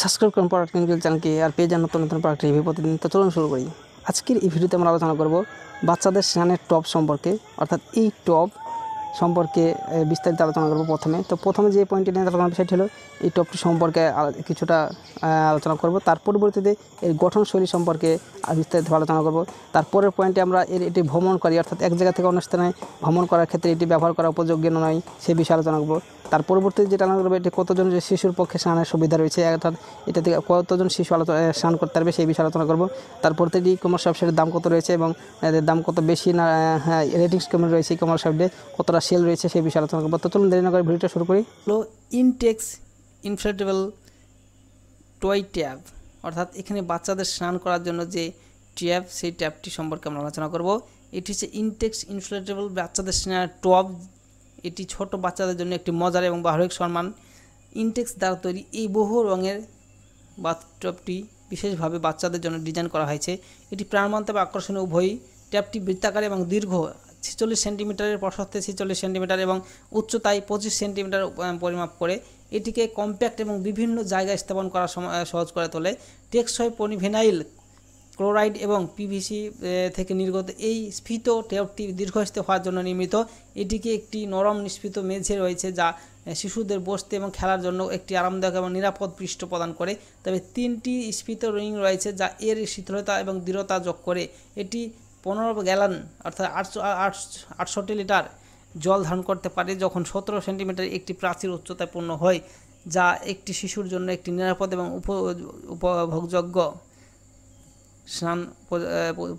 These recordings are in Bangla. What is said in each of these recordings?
সাবস্ক্রাইব করুন প্রোডাক্ট ক্লিনিক্যাল চ্যানেলকে আর পেয়ে যান নতুন নতুন প্রোডাক্ট রিভিউ প্রতিদিন। তো চলুন শুরু করি। আজকের এই ভিডিওতে আমরা আলোচনা করব বাচ্চাদের স্নানের টব সম্পর্কে, অর্থাৎ এই টব সম্পর্কে বিস্তারিত আলোচনা করব। প্রথমে যে পয়েন্টটি নিয়ে আলোচনা করব সেটি হলো এই টবটি সম্পর্কে কিছুটা আলোচনা করব। তার পরবর্তীতে এর গঠনশৈলী সম্পর্কে বিস্তারিত আলোচনা করব। তারপরের পয়েন্টে আমরা এটি ভ্রমণকারী, অর্থাৎ এক জায়গা থেকে অন্য স্থানে ভ্রমণ করার ক্ষেত্রে এটি ব্যবহার করা উপযোগ্য নয় সে বিষয়ে আলোচনা করব। তার পরবর্তীতে যেটা আলোচনা করবো, এটি কতজন শিশুর পক্ষে স্নানের সুবিধা রয়েছে, অর্থাৎ এটা থেকে কতজন শিশু স্নান করতে পারবে সেই বিষয়ে আলোচনা করব। তারপর থেকে ই কমার্স ওয়েবসাইটের দাম কত রয়েছে এবং এদের দাম কত বেশি না রেটিংস কেমন রয়েছে, ই কমার্স ওয়েবসাইটে কতটা সেল রয়েছে সেই বিষয়ে আলোচনা করবো। তো চলুন দেরি না করে ভিডিওটা শুরু করি। হলো ইনটেক্স ইনফ্লেটেবল টয় ট্যাব, অর্থাৎ এখানে বাচ্চাদের স্নান করার জন্য যে ট্যাব, সেই ট্যাবটি সম্পর্কে আমরা আলোচনা করব। এটি হচ্ছে ইনটেক্স ইনফ্লেটেবল বাচ্চাদের স্নানের টব। এটি ছোট বাচ্চাদের জন্য একটি মজার এবং ব্যবহারিক সম্মান। ইনটেক্স দ্বারা তৈরি এই বহু রঙের বাথটবটি বিশেষভাবে বাচ্চাদের জন্য ডিজাইন করা হয়েছে। এটি প্রাণবন্ত এবং আকর্ষণীয় উভয়ই। ট্যাবটি বৃত্তাকার এবং দীর্ঘ 46 সেন্টিমিটারের, প্রশস্তে 46 সেন্টিমিটার এবং উচ্চতায় 25 সেন্টিমিটার পরিমাপ করে এটিকে কম্প্যাক্ট এবং বিভিন্ন জায়গায় স্থাপন করা সহজ করে তোলে। টেকসই পলিভিনাইল ক্লোরাইড এবং পিভিসি থেকে নির্গত এই স্ফীত ট্যাবটি দীর্ঘস্থায়ী হওয়ার জন্য নির্মিত। এটিকে একটি নরম নিষ্পৃত মেঝে রয়েছে যা শিশুদের বসতে এবং খেলার জন্য একটি আরামদায়ক এবং নিরাপদ পৃষ্ঠ প্রদান করে। তবে 3টি স্ফীত রিং রয়েছে যা এর শীতলতা এবং দৃঢ়তা যোগ করে। এটি 15 গ্যালন অর্থাৎ 68 লিটার জল ধারণ করতে পারে যখন 17 সেন্টিমিটার একটি প্রাচীর উচ্চতায় পূর্ণ হয়, যা একটি শিশুর জন্য একটি নিরাপদ এবং উপভোগযোগ্য স্নান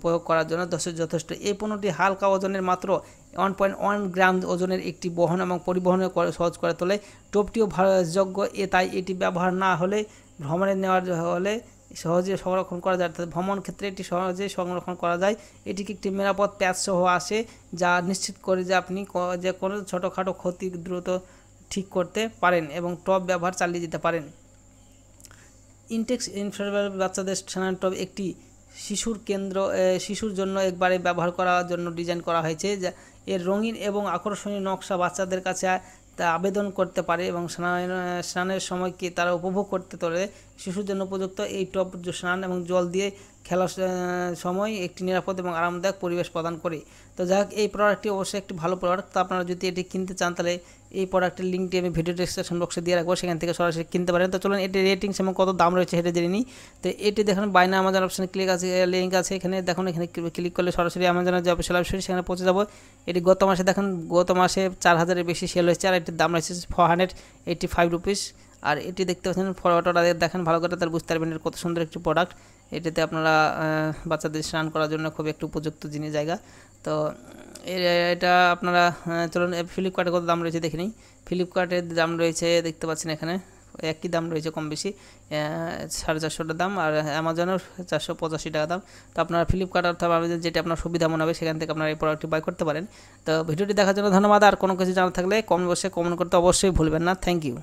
প্রয়োগ করার জন্য যথেষ্ট। এই পণ্যটি হালকা ওজনের, মাত্র 1.1 গ্রাম ওজনের একটি বহন এবং পরিবহনে সহজ করে তোলে। টবটিও ভারযোগ্য, তাই এটি ব্যবহার না হলে ভ্রমণে নেওয়ার হলে সহজে সংরক্ষণ করা যায়, অর্থাৎ ভ্রমণ ক্ষেত্রে এটি সহজে সংরক্ষণ করা যায়। এটিকে একটি নিরাপদ প্যাচ সহ আসে যা নিশ্চিত করে যে আপনি যে কোনো ছোটোখাটো ক্ষতি দ্রুত ঠিক করতে পারেন এবং টব ব্যবহার চালিয়ে যেতে পারেন। ইনটেক্স ইনফ্লেটেবল বাচ্চাদের স্নানের টব একটি শিশুর জন্য একবারে ব্যবহার করার জন্য ডিজাইন করা হয়েছে। যা এর রঙিন এবং আকর্ষণীয় নকশা বাচ্চাদের কাছে তা আবেদন করতে পারে এবং স্নানের সময়কে তারা উপভোগ করতে তোলে। শিশুর জন্য উপযুক্ত এই টব স্নান এবং জল দিয়ে খেলার সময় একটি নিরাপদ এবং আরামদায়ক পরিবেশ প্রদান করে। তো যাই হোক, এই প্রোডাক্টটি অবশ্যই একটি ভালো প্রোডাক্ট। তো আপনারা যদি এটি কিনতে চান তাহলে এই প্রোডাক্টের লিঙ্কটি আমি ভিডিও ডেসক্রিপশন বক্সে দিয়ে রাখবো, সেখান থেকে সরাসরি কিনতে পারেন। তো চলুন এটি রেটিংস এবং কত দাম রয়েছে সেটা জেনে নিই। তো এটি দেখুন বাইনা আমাজন অপশানে লিঙ্ক আছে, এখানে দেখুন, এখানে ক্লিক করলে সরাসরি আমাজনের যে অফিসিয়াল ওয়েবসাইট সেখানে পৌঁছে যাবো। এটি গত মাসে 4000-এর বেশি সেল হয়েছে আর এটির দাম রয়েছে 485 রুপিস। আর এটি দেখতে পাচ্ছেন ফটোটা দেখেন ভালো করে, তাহলে বুঝতে পারবেন কত সুন্দর একটি প্রোডাক্ট। এটাতে আপনারা বাচ্চাদের স্নান করার জন্য খুব একটু উপযুক্ত জায়গা। তো এটা আপনারা চলুন ফ্লিপকার্টে কত দাম রয়েছে দেখে নিই। ফ্লিপকার্টের দাম রয়েছে দেখতে পাচ্ছেন এখানে একই দাম রয়েছে, কম বেশি 450 টাকা দাম, আর অ্যামাজনের 485 টাকা দাম। তো আপনারা ফ্লিপকার্ট অথবা অ্যামাজন যেটা আপনার সুবিধা মনে হবে সেখান থেকে আপনারা এই প্রোডাক্টটি বাই করতে পারেন। তো ভিডিওটি দেখার জন্য ধন্যবাদ। আর কোনো কিছু জানা থাকলে কমেন্ট বক্সে কমেন্ট করতে অবশ্যই ভুলবেন না। Thank you.